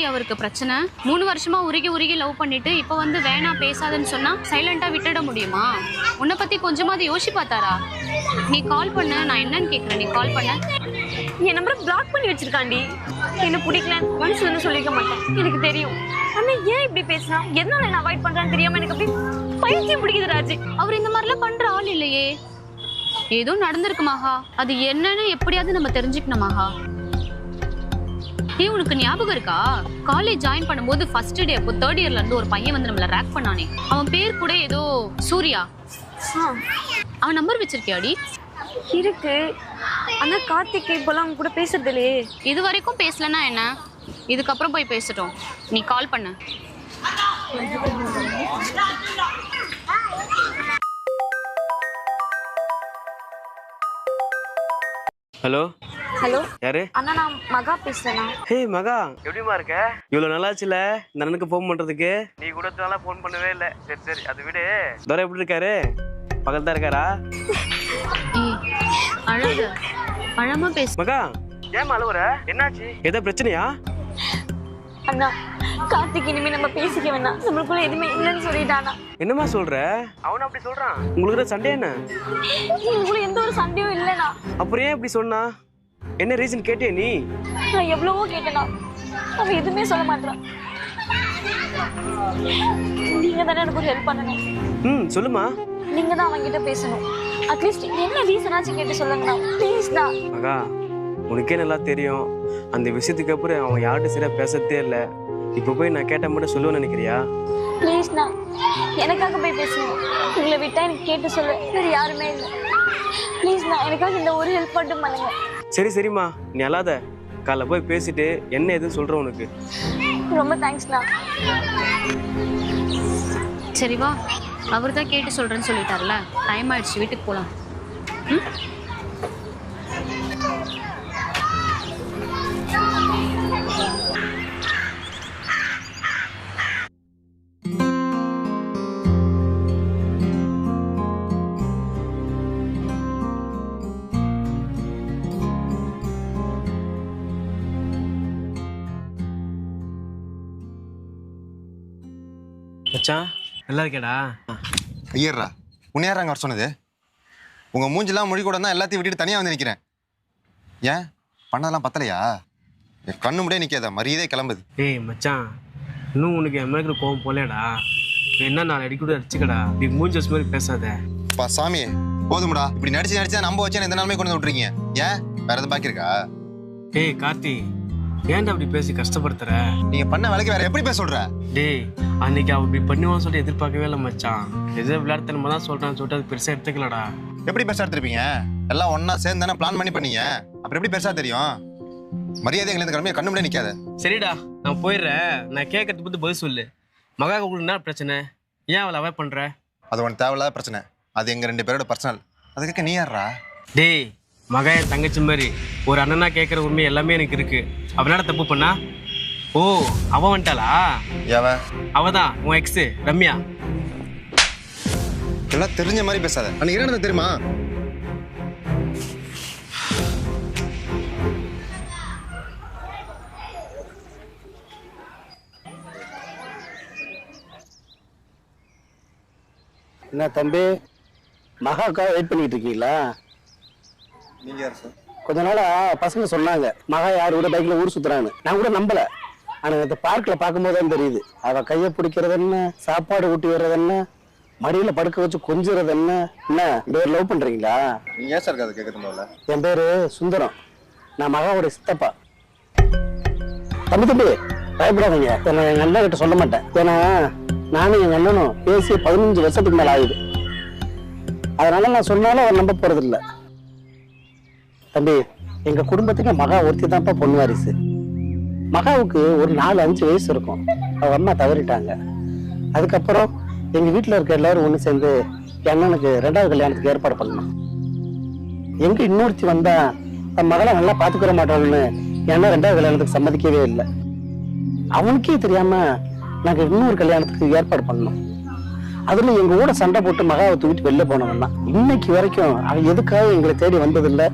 என்னடி அவருக்கு பிரச்சனை? 3 வருஷமா உருகி உருகி லவ் பண்ணிட்டு இப்ப வந்து வேணா பேசாதன்னு சொன்னா சைலண்டா விட்டுட முடியுமா? உன்னை பத்தி கொஞ்சமாவது யோசி பார்த்தாரா? நீ கால் பண்ண, நான் என்னன்னு கேக்குறேன். நீ கால் பண்ண. என் நம்பரை பிளாக் பண்ணி வச்சிருக்காண்டி. என்ன பிடிக்கல மனசு வந்து சொல்லிக்க மாட்டேன், எனக்கு தெரியும். ஆனா ஏன் இப்படி பேசினா, எதனால என்ன அவாய்ட் பண்றான்னு தெரியாம எனக்கு அப்படி பைத்தியம் பிடிக்குது ராஜி. அவர் இந்த மாதிரிலாம் பண்ற ஆள் இல்லையே. ஏதோ நடந்திருக்கு மகா, அது என்னன்னு எப்படியாவது நம்ம தெரிஞ்சுக்கணும் மகா. உனக்கு ஞாபகம் இருக்கா? காலேஜ் ஜாயின் பண்ணும்போது ஃபர்ஸ்ட் டே அப்போ 3rd இயர்ல இருந்து ஒரு பையன் வந்து நம்மள ரேக் பண்ணானே. அவன் பேர் கூட ஏதோ சூர்யா. அவன் நம்பர் வச்சிருக்கியாடி? இருக்கு. ஆனா கார்த்திக் இப்பெல்லாம் அவங்க கூட பேசுறது இல்லையே. இது வரைக்கும் பேசலன்னா என்ன, இதுக்கப்புறம் போய் பேசட்டும். நீ கால் பண்ண. ஹலோ ஹலோ யாரு? அண்ணா, நான் மகா பேசுறேண்ணா. ஹே மகா, எப்படிமா இருக்க? இவ்வளவு நல்லாச்சுல இந்த அண்ணனுக்கு ஃபோன் பண்றதுக்கு. நீ கூட நாளா ஃபோன் பண்ணவே இல்லை. சரி சரி, அது விடு. தோர எப்படி இருக்காரு? பக்கத்துல தான் இருக்காரா? அழகு பழமா பேசு மகா. ஏமா அழுவுற? என்னாச்சு? ஏதோ பிரச்சனையா? அண்ணா, கார்த்திக் இனிமே நம்ம பேசிக்க வேணாம், நம்மளுக்குள்ள எதுவுமே இல்லைன்னு சொல்லிட்டானா. என்னமா சொல்ற? அவன் அப்படி சொல்றான். உங்களுக்கு சண்டே என்ன? உங்களுக்குள்ள எந்த ஒரு சண்டையும் இல்லைண்ணா. அப்புறம் ஏன் இப்படி சொன்னா? என்ன ரீசன் கேட்டியா நீ? நான் எவ்வளவோ கேட்டேனா, அவன் எதுவுமே சொல்ல மாட்டான். நீங்க தானே எனக்கு ஒரு ஹெல்ப் பண்ணணும். சொல்லுமா. நீங்க தான் அவன்கிட்ட பேசணும். அட்லீஸ்ட் என்ன ரீசனாச்சும் கேட்டு சொல்லுங்கண்ணா, ப்ளீஸ்ண்ணா. மகா, உனக்கே நல்லா தெரியும் அந்த விஷயத்துக்கு அப்புறம் அவன் யார்கிட்ட சரியா பேசத்தே இல்லை. இப்போ போய் நான் கேட்ட மட்டும் சொல்லுவேன்னு நினைக்கிறியா? ப்ளீஸ்ண்ணா, எனக்காக போய் பேசுங்க. உங்களை விட்டா எனக்கு கேட்டு சொல்ல வேறு யாருமே இல்லை. ப்ளீஸ்ண்ணா, எனக்காக இந்த ஒரு ஹெல்ப் மட்டும் பண்ணுங்க. சரி சரிம்மா, நீ அழாத. காலைல போய் பேசிட்டு என்ன எதுன்னு சொல்கிறேன் உனக்கு. ரொம்ப தேங்க்ஸ்ண்ணா. சரி வா, அவர் தான் கேட்டு சொல்றேன்னு சொல்லிட்டார்ல. டைம் ஆயிடுச்சு, வீட்டுக்கு போலாம். மச்சான், நல்லா இருக்கேடா? ஐயர்ரா, உன்னை யார் அங்கே வர சொன்னது? உங்கள் மூஞ்செல்லாம் மொழி கூட தான் எல்லாத்தையும் விட்டுட்டு தனியாக வந்து நிற்கிறேன். ஏன் பண்ணதெல்லாம் பத்தலையா? என் கண்ணு முடியே நிற்காதா, மரியாதை கிளம்புது. ஏய் மச்சான், இன்னும் உனக்கு என் மேலே கோவம் போலேடா. என்ன 4 அடி கூட அடிச்சுக்கடா. நீ மூஞ்சஸ் மாதிரி பேசாத. பா சாமி, போதும்டா. இப்படி நடிச்சா நம்ப வச்சா எந்த நாளுமே கொண்டு விட்டுறீங்க. ஏன் வேற எதுவும் பாக்கி இருக்கா? ஏய் கார்த்தி, ஏன்டா அப்படி பேசி கஷ்டப்படுத்துற? நீங்க பண்ண வேலைக்கு வேற எப்படி பேச சொல்ற? டேய், அன்னைக்கு அவ இப்படி பண்ணுவான்னு சொல்லிட்டு எதிர்பார்க்கவே இல்லை மச்சான். எதோ விளையாட்டுத்தனமா தான் சொல்றான்னு சொல்லிட்டு அது பெருசா எடுத்துக்கலடா. எப்படி பெருசா எடுத்துருப்பீங்க? எல்லாம் ஒன்னா சேர்ந்து தானே பிளான் பண்ணி பண்ணீங்க. அப்புறம் எப்படி பெருசா தெரியும்? மரியாதை எங்களுக்கு கிளம்பி கண்ணு முடியே நிக்காத. சரிடா, நான் போயிடுறேன். நான் கேட்கறது பத்தி பதில் சொல்லு. மகா உங்களுக்கு என்ன பிரச்சனை? ஏன் அவளை அவாய்ட் பண்ற? அது உனக்கு தேவையில்லாத பிரச்சனை. அது எங்க 2 பேரோட பர்சனல். அதுக்கு நீ யாரா? டேய், மகா என் தங்கச்சி மாதிரி. ஒரு அண்ணனா கேட்குற உண்மை எல்லாமே எனக்கு இருக்கு. அவனால தப்பு பண்ணா? ஓ, அவ வந்துட்டாளா? அவதான் உன் எக்ஸ் ரம்யா. எல்லாம் தெரிஞ்ச மாதிரி பேசாத. அன்னைக்கு என்ன நடந்தது தெரியுமா? என்ன தம்பி, மகாவுக்காக வெயிட் பண்ணிட்டு இருக்கீங்களா? நீங்க யார் சார்? கொஞ்ச நாளா பசங்க சொன்னாங்க மகா யாரு கூட பைக்ல ஊர் சுத்துறான்னு. நான் கூட நம்பல. ஆனா இந்த பார்க்ல பார்க்கும்போது தான் தெரியுது. அவ கையை பிடிக்கிறது என்ன, சாப்பாடு ஊட்டி வர்றது என்ன, மடியில படுக்க வச்சு கொஞ்சுறது என்ன. என்ன பேர் லவ் பண்றீங்களா? நீங்க ஏன் சார் அதை கேட்கறது? முதல்ல என் பேரு சுந்தரம். நான் மகாவோட சித்தப்பா. தம்பி பயப்படாதீங்க. நான் எங்க அண்ணன் கிட்ட சொல்ல மாட்டேன். ஏன்னா நானும் எங்க அண்ணனும் பேசி 15 வருஷத்துக்கு மேல ஆகுது. அதனால நான் சொன்னாலும் அவர் நம்ப போறது இல்லை. தம்பி, எங்க குடும்பத்துக்கு மகா ஒருத்தி தான்ப்பா பொண்ணு வாரிசு. மகாவுக்கு ஒரு 4-5 வயசு இருக்கும். அவங்க அம்மா தவறிட்டாங்க. அதுக்கப்புறம் எங்க வீட்டுல இருக்க எல்லாரும் ஒண்ணு சேர்ந்து என் அண்ணனுக்கு 2வது கல்யாணத்துக்கு ஏற்பாடு பண்ணணும். எங்க இன்னொருத்தி வந்தா தன் மகளை நல்லா பாத்துக்கிற மாட்டாங்கன்னு என் அண்ணன் 2வது கல்யாணத்துக்கு சம்மதிக்கவே இல்லை. அவனுக்கே தெரியாம நாங்க இன்னொரு கல்யாணத்துக்கு ஏற்பாடு பண்ணோம். அதுல எங்க கூட சண்டை போட்டு மகாவை தூக்கிட்டு வெளில போனவன் தான். இன்னைக்கு வரைக்கும் அவன் எதுக்காக எங்களை தேடி வந்ததில்லை,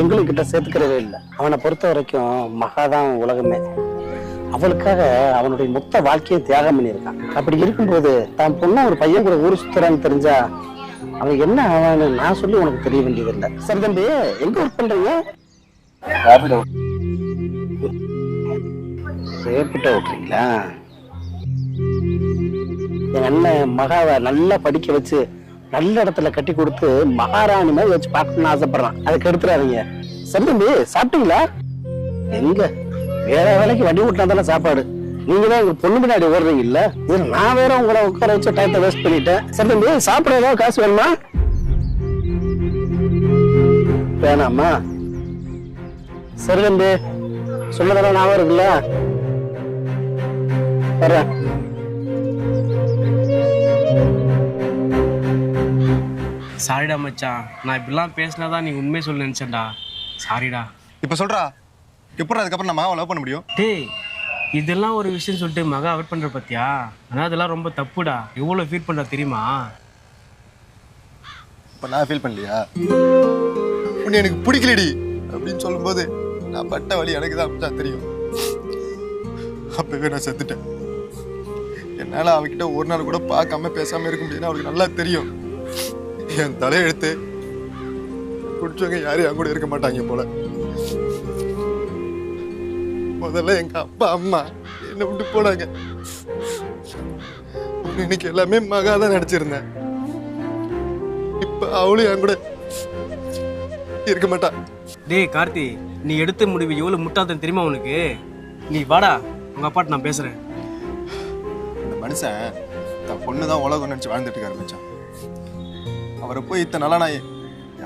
எங்களுக்கு கிட்ட சேர்த்துக்கிறவே இல்லை. அவனை பொறுத்த வரைக்கும் மகா தான் உலகமே. அவளுக்காக அவனுடைய மொத்த வாழ்க்கையை தியாகம் பண்ணியிருக்கான். அப்படி இருக்கும்போது தான் பொண்ணு ஒரு பையன் கூட ஊர் சுத்துறான்னு தெரிஞ்சா அவன் என்ன ஆவான்னு நான் சொல்லி உனக்கு தெரிய வேண்டியதில்லை. சரி தம்பி, எங்க ஒர்க் பண்றீங்க? ரேப்பிட்ட ஓட்டுறீங்களா? என் அண்ணன் மகாவை நல்லா படிக்க வச்சு நல்ல இடத்துல கட்டி கொடுத்து மகாராணி மாதிரி வச்சு பார்க்கணும்னு ஆசைப்படுறான். அதுக்கு எடுத்துறாதீங்க. சரி தம்பி, சாப்பிட்டீங்களா? எங்க வேற வேலைக்கு வண்டி விட்டாதான சாப்பாடு. நீங்க தான் உங்க பொண்ணு பின்னாடி ஓடுறீங்க இல்ல? நான் வேற உங்களை உட்கார வச்சு டைத்தை வேஸ்ட் பண்ணிட்டேன். சரி தம்பி, சாப்பிட ஏதாவது காசு வேணுமா? வேணாமா? சரி தம்பி, சொன்னதெல்லாம் ஞாபகம் இருக்குல்ல? வர்றேன். சாரிடா மச்சான், நான் இப்படிலாம் பேசினாதான் நீ உண்மையை சொல்ல நினச்சேன்டா. சாரிடா. இப்போ சொல்றா, எப்படி அதுக்கப்புறம் நம்ம லவ் பண்ண முடியும்? டேய், இதெல்லாம் ஒரு விஷயம் சொல்லிட்டு மகா அவாய்ட் பண்ணுற பத்தியா? ஆனால் அதெல்லாம் ரொம்ப தப்புடா. எவ்வளோ ஃபீல் பண்ணுறா தெரியுமா? இப்போ நான் ஃபீல் பண்ணலையா? உன்னை எனக்கு பிடிக்கலடி அப்படின்னு சொல்லும்போது நான் பட்ட வழி எனக்கு தான் அப்பதான் தெரியும். அப்பவே நான் செத்துட்டேன். என்னால் அவகிட்ட ஒரு நாள் கூட பார்க்காம பேசாமல் இருக்க முடியும்னு அவளுக்கு நல்லா தெரியும். என் தலையெழுத்து பிடிச்சவங்க யாரும் என் கூட இருக்க மாட்டாங்க போல. முதல்ல எங்க அப்பா அம்மா என்னை விட்டு போனாங்க. இன்னைக்கு எல்லாமே மகா தான் நினைச்சிருந்தேன். இப்ப அவளும் என் கூட இருக்க மாட்டா. டேய் கார்த்தி, நீ எடுத்த முடிவு எவ்வளோ முட்டாள்தனம் தெரியுமா உனக்கு? நீ வாடா, உங்கள் அப்பாட்ட நான் பேசுகிறேன். இந்த மனுஷன் தன் பொண்ணு தான் உலகம் நினச்சி வாழ்ந்துட்டு இருக்காரு மச்சான். அவரை போய் இத்தனை நாளா நான்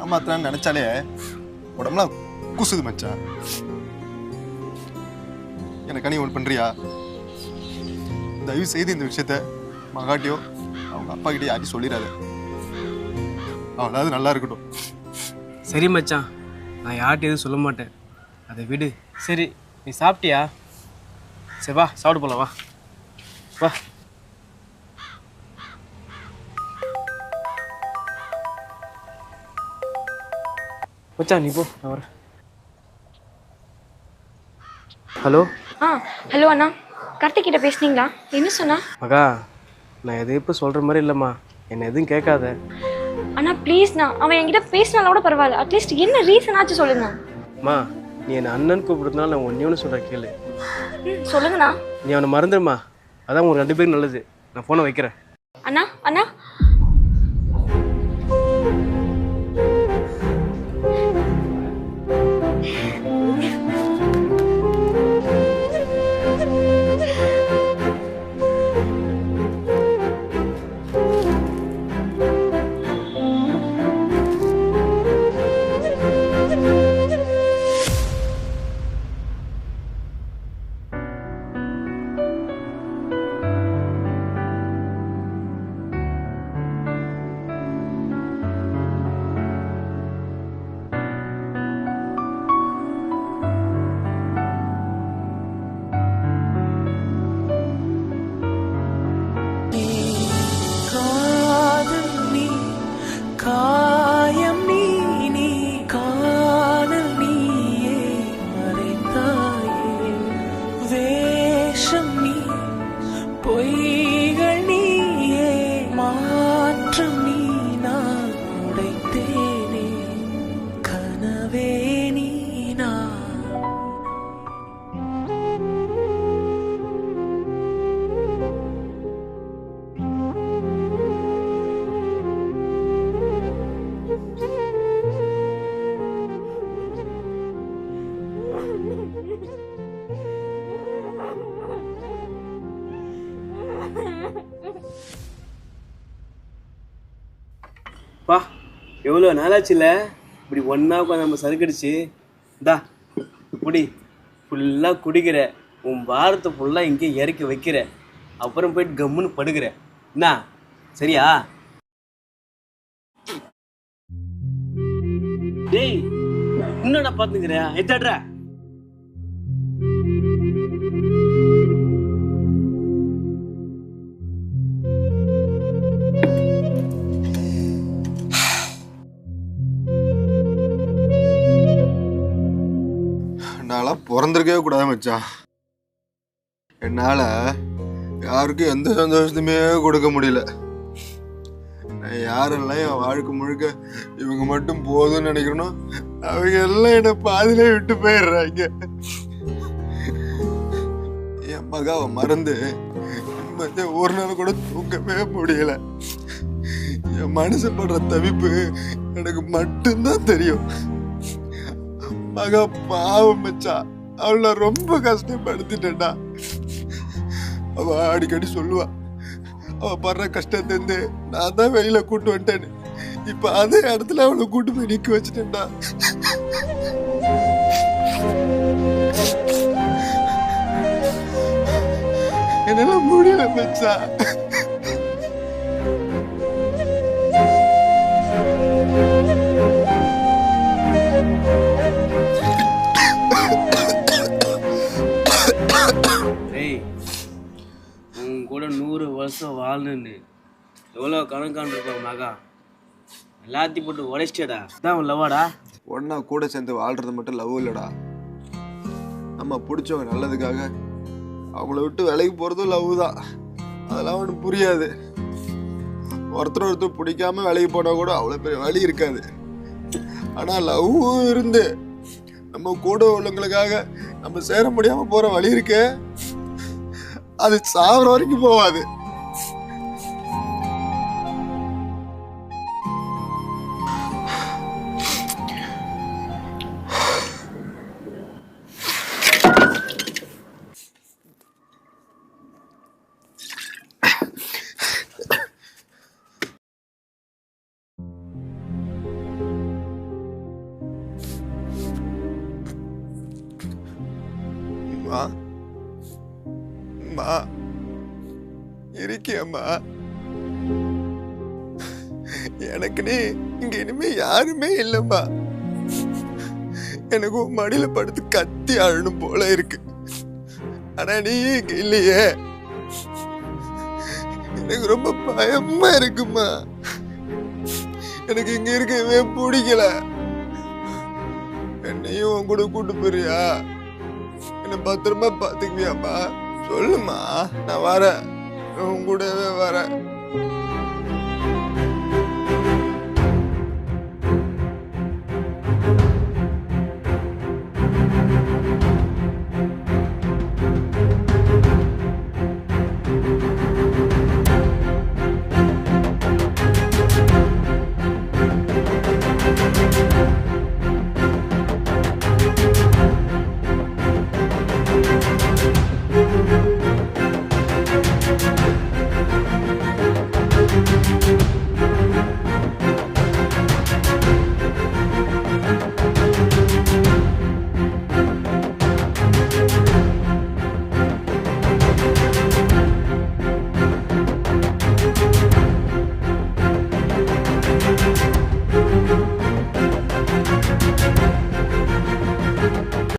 ஏமாத்துறான்னு நினைச்சாலே உடம்புலாம் கூசுது மச்சான். எனக்கு நீ ஒன்று பண்றியா? தயவு செய்து இந்த விஷயத்த மகாட்டியோ அவங்க அப்பா கிட்டே யாரையும் சொல்லிடாத. அவளாவது நல்லா இருக்கட்டும். சரி மச்சான், நான் யார்கிட்ட எதுவும் சொல்ல மாட்டேன். அதை விடு. சரி, நீ சாப்பிட்டியா? சரி வா, சாப்பிட்டு போகலாம். வா வா. மச்சான் நீ போ, நான் வரேன். ஹலோ. ஹலோ அண்ணா, கார்த்திக் கிட்ட பேசுனீங்களா? என்ன சொன்னா? மகா, நான் எதுவும் இப்போ சொல்கிற மாதிரி இல்லைம்மா. என்னை எதுவும் கேட்காத. அண்ணா ப்ளீஸ்ண்ணா, அவன் என்கிட்ட பேசினாலும் கூட பரவாயில்ல. அட்லீஸ்ட் என்ன ரீசன் ஆச்சு சொல்லுங்க. அம்மா, நீ என்னை அண்ணன் கூப்பிடுறதுனால நான் ஒன்றே ஒன்று சொல்கிறேன் கேளு. சொல்லுங்கண்ணா. நீ அவனை மறந்துடுமா, அதான் உங்களுக்கு 2 பேரும் நல்லது. நான் ஃபோனை வைக்கிறேன். அண்ணா அண்ணா பா, எவ்வளோ நாளாச்சுல இப்படி ஒன்றா உட்காந்து நம்ம சறுக்கடிச்சு. இந்தா குடி, ஃபுல்லாக குடிக்கிற. உன் பாரத்தை ஃபுல்லாக இங்கே இறக்கி வைக்கிற. அப்புறம் போயிட்டு கம்முன்னு படுக்கிற. என்ன சரியா? டேய், இன்னும் நான் பார்த்துக்கிறேன். எத்தாடுற நான்லாம் பிறந்திருக்கவே கூடாது மச்சான். என்னால யாருக்கும் எந்த சந்தோஷத்தையுமே கொடுக்க முடியல. நான் யாரெல்லாம் என் வாழ்க்கை முழுக்க இவங்க மட்டும் போதும்னு நினைக்கிறனோ அவங்க எல்லாம் என்னை பாதியிலே விட்டு போயிடுறாங்க. என் மகாவை மறந்து ஒரு நாள் கூட தூங்கவே முடியல. என் மனசு படுற தவிப்பு எனக்கு மட்டும்தான் தெரியும். மகா பாவம் மச்சா, அவளை ரொம்ப கஷ்டப்படுத்திட்டேன்டா. அவ அடிக்கடி சொல்லுவா அவ படுற கஷ்டத்திலிருந்து நான் தான் வெளியில கூட்டு வந்துட்டேன்னு. இப்ப அதே இடத்துல அவளை கூட்டு போய் நிக்க வச்சுட்டேன்டா. என்னால முடியல மச்சா. கூட 100 வருஷம் வாழணுன்னு எவ்வளோ கணக்கான் இருப்பான் மகா. எல்லாத்தையும் போட்டு உடைச்சிட்டடா. அதான் லவ்வாடா. ஒன்னா கூட சேர்ந்து வாழ்றது மட்டும் லவ் இல்லடா. நம்ம பிடிச்சவங்க நல்லதுக்காக அவங்கள விட்டு வேலைக்கு போறதும் லவ் தான். அதெல்லாம் ஒன்றும் புரியாது. ஒருத்தர் பிடிக்காம வேலைக்கு போனா கூட அவ்வளோ பெரிய வழி இருக்காது. ஆனா லவ் இருந்து நம்ம கூட உள்ளவங்களுக்காக நம்ம சேர முடியாம போற வழி இருக்கு, அது சாவர வரைக்கும் போவாது. இருக்கியம்மா, எனக்குன்னு இங்க இனிமே யாருமே இல்லம்மா. எனக்கு மடியில படுத்து கத்தி அழணும் போல இருக்கு. ஆனா நீ இங்க இல்லையே, எனக்கு ரொம்ப பயமா இருக்குமா. எனக்கு இங்க இருக்கவே பிடிக்கல. என்னையும் உன் கூட கூட்டு போறியா? என்ன பத்திரமா பாத்துக்குவியாப்பா? சொல்லுமா, நான் வரேன், உன் கூடவே வரேன்.